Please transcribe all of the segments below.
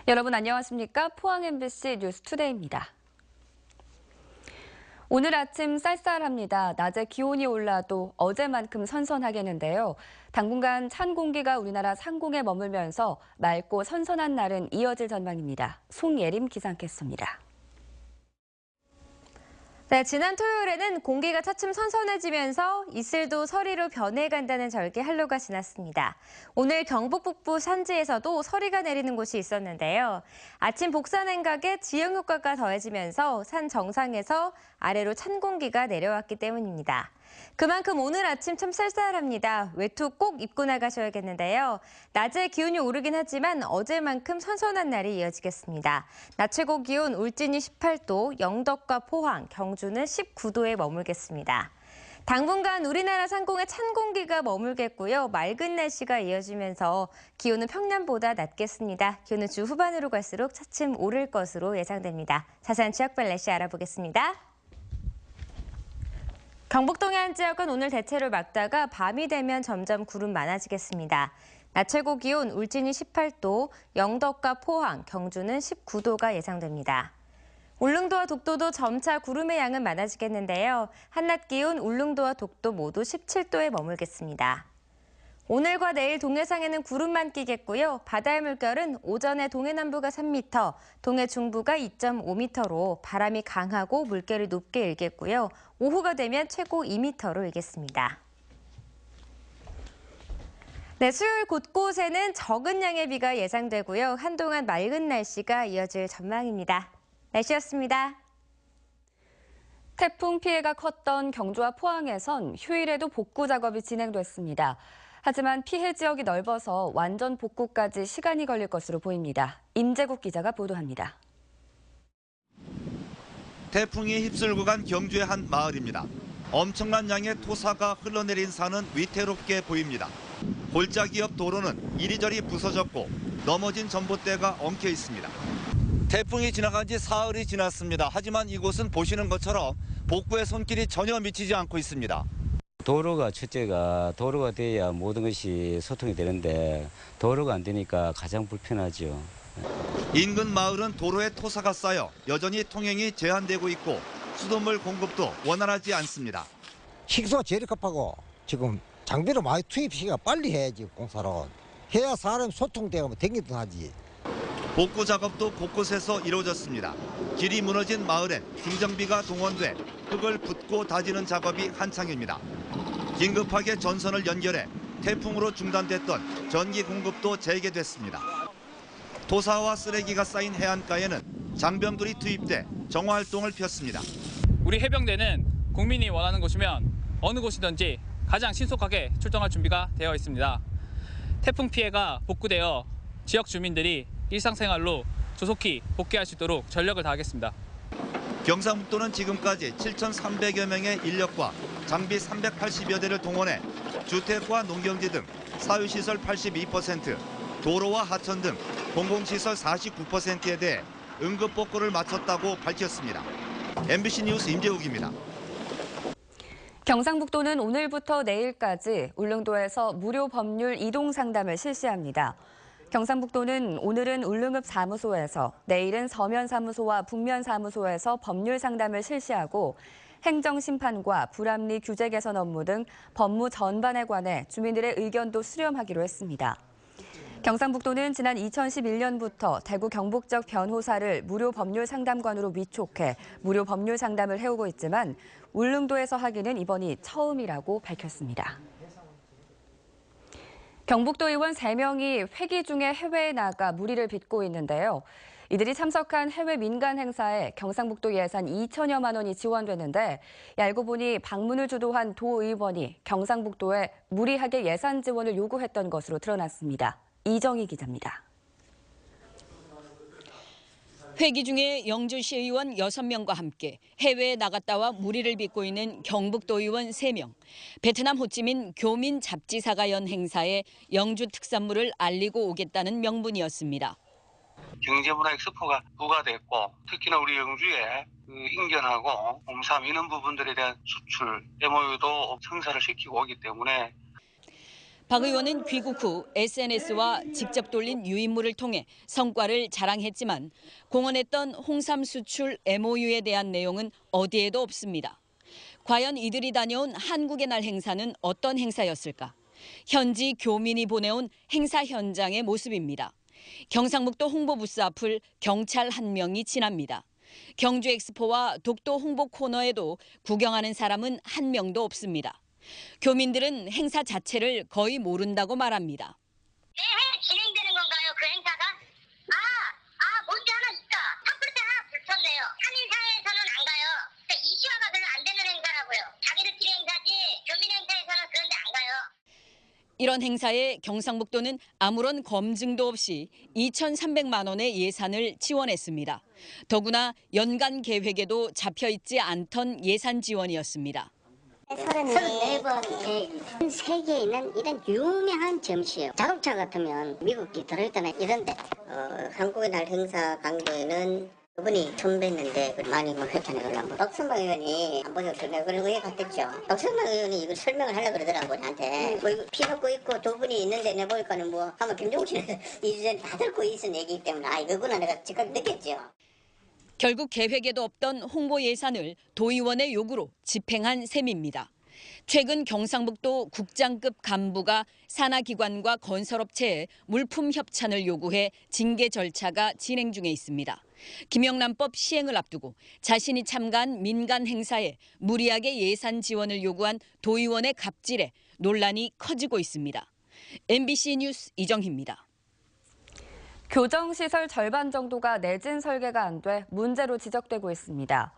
여러분 안녕하십니까? 포항 MBC 뉴스투데이입니다. 오늘 아침 쌀쌀합니다. 낮에 기온이 올라도 어제만큼 선선하겠는데요. 당분간 찬 공기가 우리나라 상공에 머물면서 맑고 선선한 날은 이어질 전망입니다. 송예림 기상 겠습니다. 네, 지난 토요일에는 공기가 차츰 선선해지면서 이슬도 서리로 변해간다는 절기 한로가 지났습니다. 오늘 경북 북부 산지에서도 서리가 내리는 곳이 있었는데요. 아침 복사 냉각에 지형 효과가 더해지면서 산 정상에서 아래로 찬 공기가 내려왔기 때문입니다. 그만큼 오늘 아침 참 쌀쌀합니다. 외투 꼭 입고 나가셔야겠는데요. 낮에 기온이 오르긴 하지만 어제만큼 선선한 날이 이어지겠습니다. 낮 최고 기온 울진이 18도, 영덕과 포항, 경주는 19도에 머물겠습니다. 당분간 우리나라 상공에 찬 공기가 머물겠고요. 맑은 날씨가 이어지면서 기온은 평년보다 낮겠습니다. 기온은 주 후반으로 갈수록 차츰 오를 것으로 예상됩니다. 자세한 지역별 날씨 알아보겠습니다. 경북 동해안 지역은 오늘 대체로 맑다가 밤이 되면 점점 구름 많아지겠습니다. 낮 최고 기온 울진이 18도, 영덕과 포항, 경주는 19도가 예상됩니다. 울릉도와 독도도 점차 구름의 양은 많아지겠는데요. 한낮 기온 울릉도와 독도 모두 17도에 머물겠습니다. 오늘과 내일 동해상에는 구름만 끼겠고요. 바다의 물결은 오전에 동해 남부가 3m, 동해 중부가 2.5m로 바람이 강하고 물결이 높게 일겠고요. 오후가 되면 최고 2m로 일겠습니다. 네, 수요일 곳곳에는 적은 양의 비가 예상되고요. 한동안 맑은 날씨가 이어질 전망입니다. 날씨였습니다. 태풍 피해가 컸던 경주와 포항에선 휴일에도 복구 작업이 진행됐습니다. 하지만 피해 지역이 넓어서 완전 복구까지 시간이 걸릴 것으로 보입니다. 임재국 기자가 보도합니다. 태풍이 휩쓸고 간 경주의 한 마을입니다. 엄청난 양의 토사가 흘러내린 산은 위태롭게 보입니다. 골짜기 옆 도로는 이리저리 부서졌고 넘어진 전봇대가 엉켜 있습니다. 태풍이 지나간 지 사흘이 지났습니다. 하지만 이곳은 보시는 것처럼 복구의 손길이 전혀 미치지 않고 있습니다. 도로가 첫째가 도로가 돼야 모든 것이 소통이 되는데 도로가 안 되니까 가장 불편하죠. 인근 마을은 도로에 토사가 쌓여 여전히 통행이 제한되고 있고 수돗물 공급도 원활하지 않습니다. 식수가 제일 급하고 지금 장비를 많이 투입시키가 빨리 해야지 공사를. 해야 사람이 소통되고 댕기든 하지. 복구 작업도 곳곳에서 이루어졌습니다. 길이 무너진 마을엔 중장비가 동원돼 흙을 붓고 다지는 작업이 한창입니다. 긴급하게 전선을 연결해 태풍으로 중단됐던 전기 공급도 재개됐습니다. 토사와 쓰레기가 쌓인 해안가에는 장병들이 투입돼 정화활동을 폈습니다. 우리 해병대는 국민이 원하는 곳이면 어느 곳이든지 가장 신속하게 출동할 준비가 되어 있습니다. 태풍 피해가 복구되어 지역 주민들이 일상생활로 조속히 복귀할 수 있도록 전력을 다하겠습니다. 경상북도는 지금까지 7,300여 명의 인력과 장비 380여 대를 동원해 주택과 농경지 등 사유시설 82%, 도로와 하천 등 공공시설 49%에 대해 응급복구를 마쳤다고 밝혔습니다. MBC 뉴스 임재욱입니다. 경상북도는 오늘부터 내일까지 울릉도에서 무료 법률 이동 상담을 실시합니다. 경상북도는 오늘은 울릉읍 사무소에서, 내일은 서면 사무소와 북면 사무소에서 법률 상담을 실시하고 행정심판과 불합리 규제 개선 업무 등 법무 전반에 관해 주민들의 의견도 수렴하기로 했습니다. 경상북도는 지난 2011년부터 대구 경북적 변호사를 무료 법률 상담관으로 위촉해 무료 법률 상담을 해오고 있지만 울릉도에서 하기는 이번이 처음이라고 밝혔습니다. 경북도 의원 3명이 회기 중에 해외에 나가 무리를 빚고 있는데요. 이들이 참석한 해외 민간 행사에 경상북도 예산 2천여만 원이 지원됐는데 알고 보니 방문을 주도한 도 의원이 경상북도에 무리하게 예산 지원을 요구했던 것으로 드러났습니다. 이정희 기자입니다. 회기 중에 영주시 의원 6명과 함께 해외에 나갔다와 무리를 빚고 있는 경북도 의원 3명, 베트남 호치민 교민 잡지사가 연 행사에 영주 특산물을 알리고 오겠다는 명분이었습니다. 경제문화 엑스포가 부과됐고 특히나 우리 영주에 인견하고 홍삼 이런 부분들에 대한 수출, MOU도 성사를 시키고 오기 때문에 박 의원은 귀국 후 SNS와 직접 돌린 유인물을 통해 성과를 자랑했지만 공언했던 홍삼 수출 MOU에 대한 내용은 어디에도 없습니다. 과연 이들이 다녀온 한국의 날 행사는 어떤 행사였을까? 현지 교민이 보내온 행사 현장의 모습입니다. 경상북도 홍보부스 앞을 경찰 1명이 지납니다. 경주 엑스포와 독도 홍보 코너에도 구경하는 사람은 1명도 없습니다. 교민들은 행사 자체를 거의 모른다고 말합니다. 매해 진행되는 건가요, 그 행사가? 뭔지 하나 있다. 탑불대 하나 붙였네요. 한인사회에서는 안 가요. 그러니까 이슈화가 별로 안 되는 행사라고요. 자기들끼리 행사지 교민 행사에서는 그런데 안 가요. 이런 행사에 경상북도는 아무런 검증도 없이 2,300만 원의 예산을 지원했습니다. 더구나 연간 계획에도 잡혀있지 않던 예산 지원이었습니다. 34번 전 세계에 있는 이런 유명한 점이에요. 자동차 같으면 미국이 들어있다나 이런데 한국의 날 행사 관계는 그분이 처음 뵀는데 많이 협찬을 하고 박선박 의원이 안 보셔서 내가 그런 의회 갔댔죠. 박선박 의원이 이걸 설명을 하려고 그러더라고 나한테. 뭐 이거 피놓고 있고 두 분이 있는데 내가 보니까는 뭐 아마 김종신은 이전에 다 들고 있은 얘기이기 때문에 이거구나 내가 즉각 느꼈죠. 결국 계획에도 없던 홍보 예산을 도의원의 요구로 집행한 셈입니다. 최근 경상북도 국장급 간부가 산하기관과 건설업체에 물품 협찬을 요구해 징계 절차가 진행 중에 있습니다. 김영란법 시행을 앞두고 자신이 참가한 민간 행사에 무리하게 예산 지원을 요구한 도의원의 갑질에 논란이 커지고 있습니다. MBC 뉴스 이정희입니다. 교정시설 절반 정도가 내진 설계가 안 돼 문제로 지적되고 있습니다.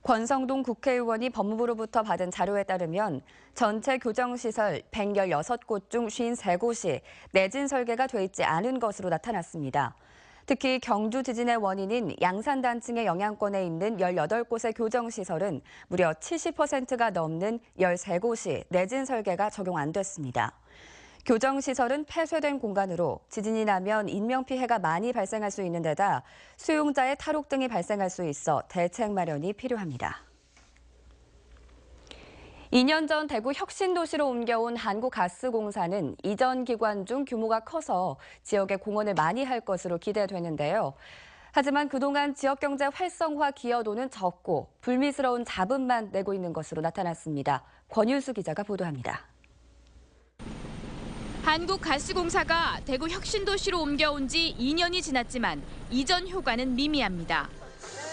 권성동 국회의원이 법무부로부터 받은 자료에 따르면 전체 교정시설 116곳 중 53곳이 내진 설계가 돼 있지 않은 것으로 나타났습니다. 특히 경주 지진의 원인인 양산단층의 영향권에 있는 18곳의 교정시설은 무려 70%가 넘는 13곳이 내진 설계가 적용 안 됐습니다. 교정시설은 폐쇄된 공간으로 지진이 나면 인명피해가 많이 발생할 수 있는 데다 수용자의 탈옥 등이 발생할 수 있어 대책 마련이 필요합니다. 2년 전 대구 혁신도시로 옮겨온 한국가스공사는 이전 기관 중 규모가 커서 지역에 공헌을 많이 할 것으로 기대되는데요. 하지만 그동안 지역경제 활성화 기여도는 적고 불미스러운 자금만 내고 있는 것으로 나타났습니다. 권윤수 기자가 보도합니다. 한국가스공사가 대구 혁신도시로 옮겨온 지 2년이 지났지만 이전 효과는 미미합니다.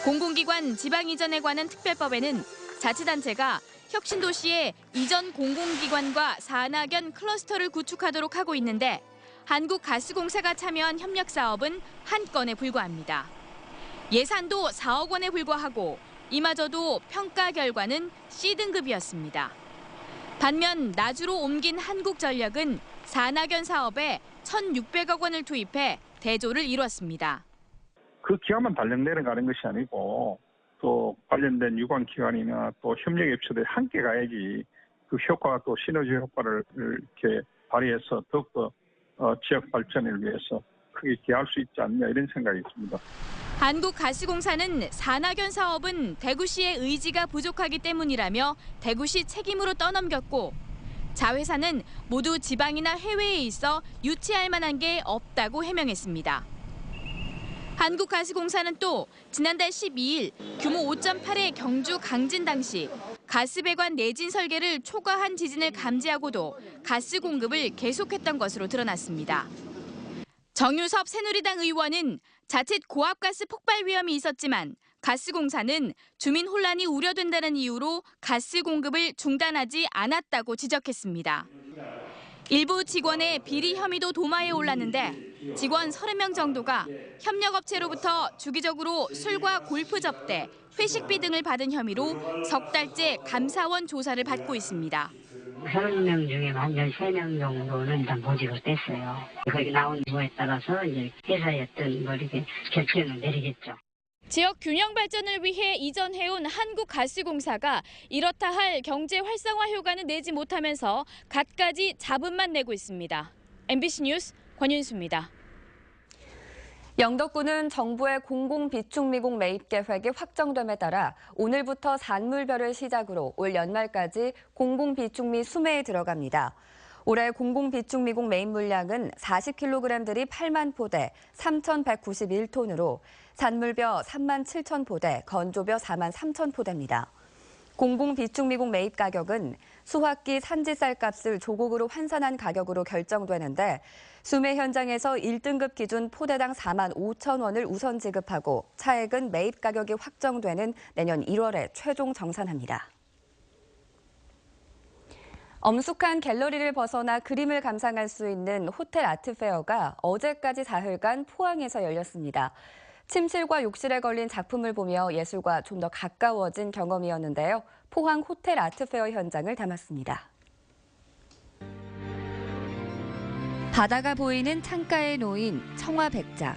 공공기관 지방 이전에 관한 특별법에는 자치단체가 혁신도시에 이전 공공기관과 산하견 클러스터를 구축하도록 하고 있는데 한국가스공사가 참여한 협력사업은 한 건에 불과합니다. 예산도 4억 원에 불과하고 이마저도 평가 결과는 C등급이었습니다. 반면 나주로 옮긴 한국전력은 산하견 사업에 1,600억 원을 투입해 대조를 이뤘습니다. 그 기간만 단련되는 가는 것이 아니고 또 관련된 유관기관이나 또 협력업체들이 함께 가야지 그 효과가 또 시너지 효과를 이렇게 발휘해서 더욱더 지역 발전을 위해서 크게 기여할 수 있지 않냐 이런 생각이 있습니다. 한국가스공사는 산하견 사업은 대구시의 의지가 부족하기 때문이라며 대구시 책임으로 떠넘겼고 자회사는 모두 지방이나 해외에 있어 유치할 만한 게 없다고 해명했습니다. 한국가스공사는 또 지난달 12일 규모 5.8의 경주 강진 당시 가스배관 내진 설계를 초과한 지진을 감지하고도 가스 공급을 계속했던 것으로 드러났습니다. 정유섭 새누리당 의원은 자칫 고압가스 폭발 위험이 있었지만 가스공사는 주민 혼란이 우려된다는 이유로 가스 공급을 중단하지 않았다고 지적했습니다. 일부 직원의 비리 혐의도 도마에 올랐는데 직원 30명 정도가 협력업체로부터 주기적으로 술과 골프 접대, 회식비 등을 받은 혐의로 석 달째 감사원 조사를 받고 있습니다. 30명 중에 한 13명 정도는 일단 보직을 뺐어요. 거기 나온 거에 따라서 이제 회사의 어떤 뭐 이렇게 결정을 내리겠죠. 지역 균형 발전을 위해 이전해온 한국가스공사가 이렇다 할 경제 활성화 효과는 내지 못하면서 갖가지 자금만 내고 있습니다. MBC 뉴스 권윤수입니다. 영덕군은 정부의 공공비축미국 매입 계획이 확정됨에 따라 오늘부터 산물별을 시작으로 올 연말까지 공공비축미 수매에 들어갑니다. 올해 공공비축 미국 메인 물량은 40kg들이 8만 포대, 3,191톤으로 산물벼 3만 7천 포대, 건조벼 4만 3천 포대입니다. 공공비축 미국 매입 가격은 수확기 산지 쌀값을 조곡으로 환산한 가격으로 결정되는데 수매 현장에서 1등급 기준 포대당 4만 5천 원을 우선 지급하고 차액은 매입 가격이 확정되는 내년 1월에 최종 정산합니다. 엄숙한 갤러리를 벗어나 그림을 감상할 수 있는 호텔 아트페어가 어제까지 사흘간 포항에서 열렸습니다. 침실과 욕실에 걸린 작품을 보며 예술과 좀 더 가까워진 경험이었는데요. 포항 호텔 아트페어 현장을 담았습니다. 바다가 보이는 창가에 놓인 청화백자.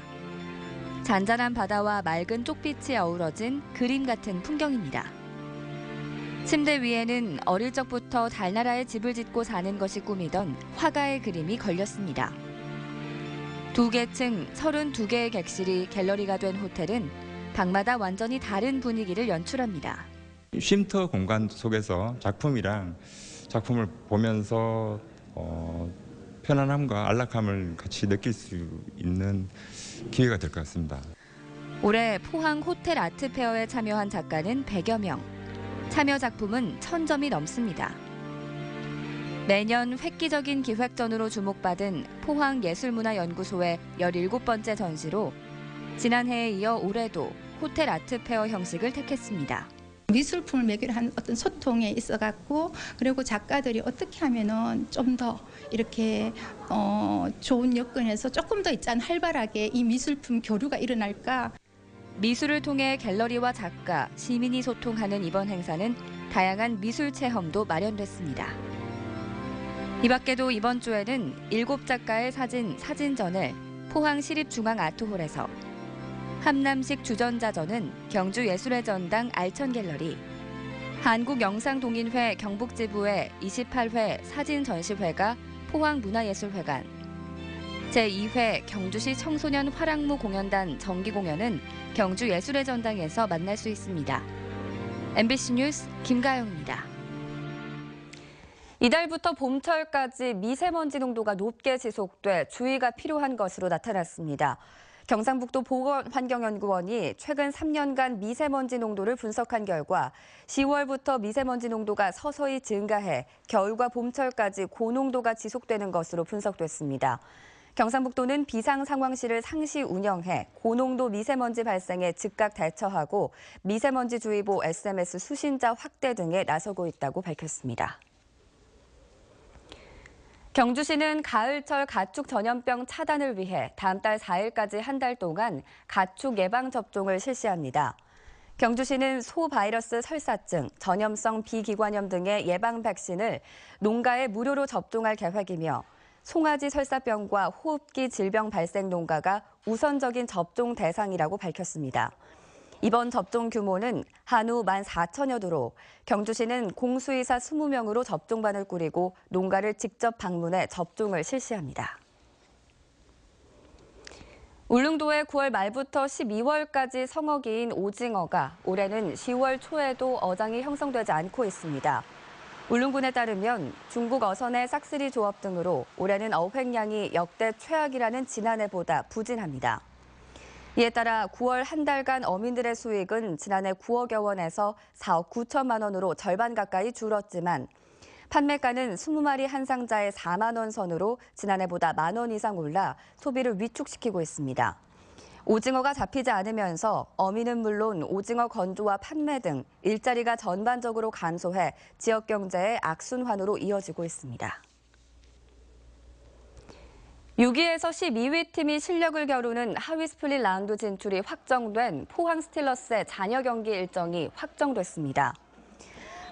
잔잔한 바다와 맑은 쪽빛이 어우러진 그림 같은 풍경입니다. 침대 위에는 어릴 적부터 달나라에 집을 짓고 사는 것이 꿈이던 화가의 그림이 걸렸습니다. 2개 층 32개의 객실이 갤러리가 된 호텔은 방마다 완전히 다른 분위기를 연출합니다. 쉼터 공간 속에서 작품이랑 작품을 보면서 편안함과 안락함을 같이 느낄 수 있는 기회가 될 것 같습니다. 올해 포항 호텔 아트페어에 참여한 작가는 100여 명. 참여 작품은 1000점이 넘습니다. 매년 획기적인 기획전으로 주목받은 포항예술문화연구소의 17번째 전시로 지난해에 이어 올해도 호텔 아트페어 형식을 택했습니다. 미술품을 매개로 한 어떤 소통에 있어갖고 그리고 작가들이 어떻게 하면은 좀 더 이렇게 좋은 여건에서 조금 더 있잖아 활발하게 이 미술품 교류가 일어날까. 미술을 통해 갤러리와 작가, 시민이 소통하는 이번 행사는 다양한 미술 체험도 마련됐습니다. 이 밖에도 이번 주에는 7작가의 사진전을 포항시립중앙아트홀에서, 함남식 주전자전은 경주예술의 전당 알천갤러리, 한국영상동인회 경북지부의 28회 사진전시회가 포항문화예술회관, 제2회 경주시 청소년 화랑무 공연단 정기공연은 경주예술의 전당에서 만날 수 있습니다. MBC 뉴스 김가영입니다. 이달부터 봄철까지 미세먼지 농도가 높게 지속돼 주의가 필요한 것으로 나타났습니다. 경상북도 보건환경연구원이 최근 3년간 미세먼지 농도를 분석한 결과 10월부터 미세먼지 농도가 서서히 증가해 겨울과 봄철까지 고농도가 지속되는 것으로 분석됐습니다. 경상북도는 비상상황실을 상시 운영해 고농도 미세먼지 발생에 즉각 대처하고 미세먼지주의보 SMS 수신자 확대 등에 나서고 있다고 밝혔습니다. 경주시는 가을철 가축 전염병 차단을 위해 다음 달 4일까지 한 달 동안 가축 예방접종을 실시합니다. 경주시는 소바이러스 설사증, 전염성 비기관염 등의 예방 백신을 농가에 무료로 접종할 계획이며 송아지 설사병과 호흡기 질병 발생 농가가 우선적인 접종 대상이라고 밝혔습니다. 이번 접종 규모는 한우 14,000여 도로 경주시는 공수의사 20명으로 접종반을 꾸리고 농가를 직접 방문해 접종을 실시합니다. 울릉도에 9월 말부터 12월까지 성어기인 오징어가 올해는 10월 초에도 어장이 형성되지 않고 있습니다. 울릉군에 따르면 중국 어선의 싹쓸이 조업 등으로 올해는 어획량이 역대 최악이라는 지난해보다 부진합니다. 이에 따라 9월 한 달간 어민들의 수익은 지난해 9억여 원에서 4억 9천만 원으로 절반 가까이 줄었지만 판매가는 20마리 한 상자에 4만 원 선으로 지난해보다 10,000원 원 이상 올라 소비를 위축시키고 있습니다. 오징어가 잡히지 않으면서 어민은 물론 오징어 건조와 판매 등 일자리가 전반적으로 감소해 지역 경제의 악순환으로 이어지고 있습니다. 6위에서 12위 팀이 실력을 겨루는 하위 스플릿 라운드 진출이 확정된 포항 스틸러스의 잔여 경기 일정이 확정됐습니다.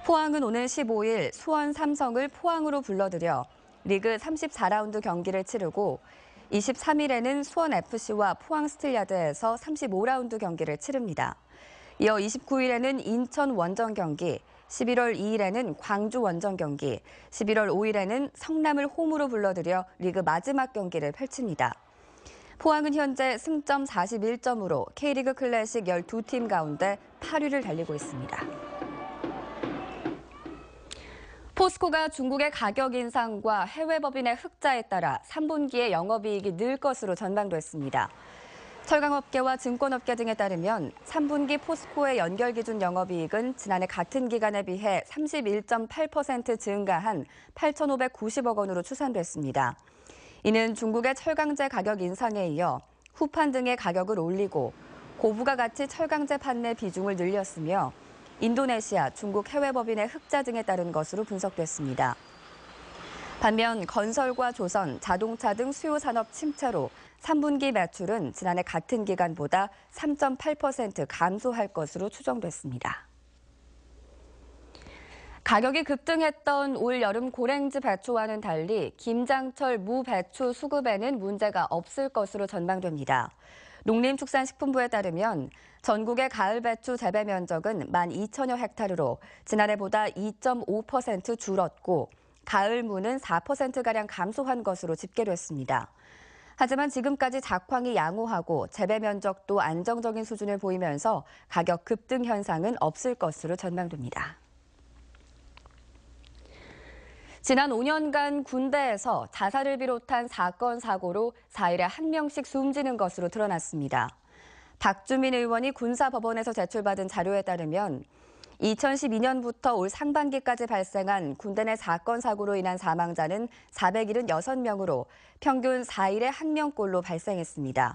포항은 오늘 15일 수원 삼성을 포항으로 불러들여 리그 34라운드 경기를 치르고 23일에는 수원FC와 포항 스틸야드에서 35라운드 경기를 치릅니다. 이어 29일에는 인천 원정 경기, 11월 2일에는 광주 원정 경기, 11월 5일에는 성남을 홈으로 불러들여 리그 마지막 경기를 펼칩니다. 포항은 현재 승점 41점으로 K리그 클래식 12팀 가운데 8위를 달리고 있습니다. 포스코가 중국의 가격 인상과 해외 법인의 흑자에 따라 3분기에 영업이익이 늘 것으로 전망됐습니다. 철강업계와 증권업계 등에 따르면 3분기 포스코의 연결기준 영업이익은 지난해 같은 기간에 비해 31.8% 증가한 8,590억 원으로 추산됐습니다. 이는 중국의 철강제 가격 인상에 이어 후판 등의 가격을 올리고 고부가 가치 철강제 판매 비중을 늘렸으며 인도네시아, 중국 해외 법인의 흑자 등에 따른 것으로 분석됐습니다. 반면 건설과 조선, 자동차 등 수요 산업 침체로 3분기 매출은 지난해 같은 기간보다 3.8% 감소할 것으로 추정됐습니다. 가격이 급등했던 올 여름 고랭지 배추와는 달리 김장철 무 배추 수급에는 문제가 없을 것으로 전망됩니다. 농림축산식품부에 따르면 전국의 가을 배추 재배 면적은 12,000여 헥타르로 지난해보다 2.5% 줄었고 가을 무는 4%가량 감소한 것으로 집계됐습니다. 하지만 지금까지 작황이 양호하고 재배 면적도 안정적인 수준을 보이면서 가격 급등 현상은 없을 것으로 전망됩니다. 지난 5년간 군대에서 자살을 비롯한 사건, 사고로 4일에 1명씩 숨지는 것으로 드러났습니다. 박주민 의원이 군사법원에서 제출받은 자료에 따르면 2012년부터 올 상반기까지 발생한 군대 내 사건, 사고로 인한 사망자는 476명으로 평균 4일에 1명꼴로 발생했습니다.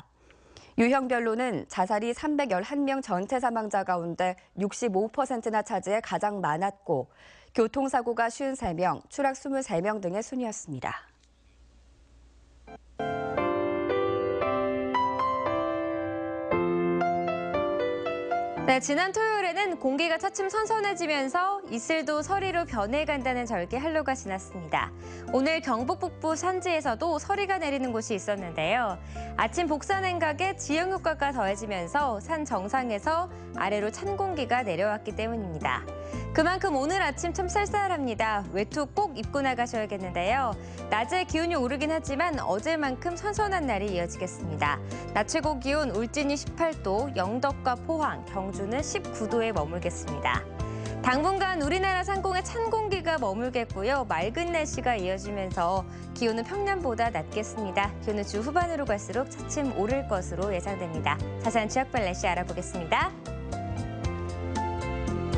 유형별로는 자살이 311명 전체 사망자 가운데 65%나 차지해 가장 많았고 교통사고가 53명, 추락 23명 등의 순이었습니다. 네, 지난 토요일에는 공기가 차츰 선선해지면서 이슬도 서리로 변해간다는 절기 한로가 지났습니다. 오늘 경북 북부 산지에서도 서리가 내리는 곳이 있었는데요. 아침 복사 냉각에 지형 효과가 더해지면서 산 정상에서 아래로 찬 공기가 내려왔기 때문입니다. 그만큼 오늘 아침 참 쌀쌀합니다. 외투 꼭 입고 나가셔야겠는데요. 낮에 기온이 오르긴 하지만 어제만큼 선선한 날이 이어지겠습니다. 낮 최고 기온 울진이 18도, 영덕과 포항, 경주는 19도에 머물겠습니다. 당분간 우리나라 상공에 찬 공기가 머물겠고요. 맑은 날씨가 이어지면서 기온은 평년보다 낮겠습니다. 기온은 주 후반으로 갈수록 차츰 오를 것으로 예상됩니다. 자세한 지역별 날씨 알아보겠습니다.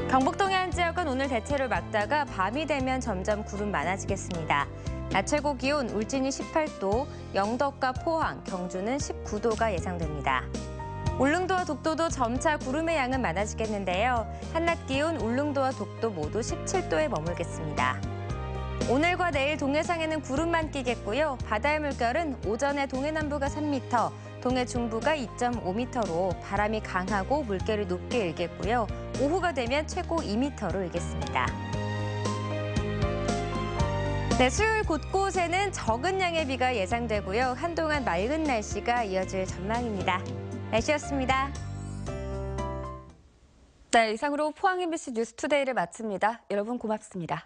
경북 동해안 지역은 오늘 대체로 맑다가 밤이 되면 점점 구름 많아지겠습니다. 낮 최고 기온 울진이 18도, 영덕과 포항, 경주는 19도가 예상됩니다. 울릉도와 독도도 점차 구름의 양은 많아지겠는데요. 한낮 기온 울릉도와 독도 모두 17도에 머물겠습니다. 오늘과 내일 동해상에는 구름만 끼겠고요. 바다의 물결은 오전에 동해 남부가 3m, 동해 중부가 2.5m로 바람이 강하고 물결이 높게 일겠고요. 오후가 되면 최고 2m로 일겠습니다. 네, 수요일 곳곳에는 적은 양의 비가 예상되고요. 한동안 맑은 날씨가 이어질 전망입니다. 날씨였습니다. 네, 이상으로 포항 MBC 뉴스투데이를 마칩니다. 여러분 고맙습니다.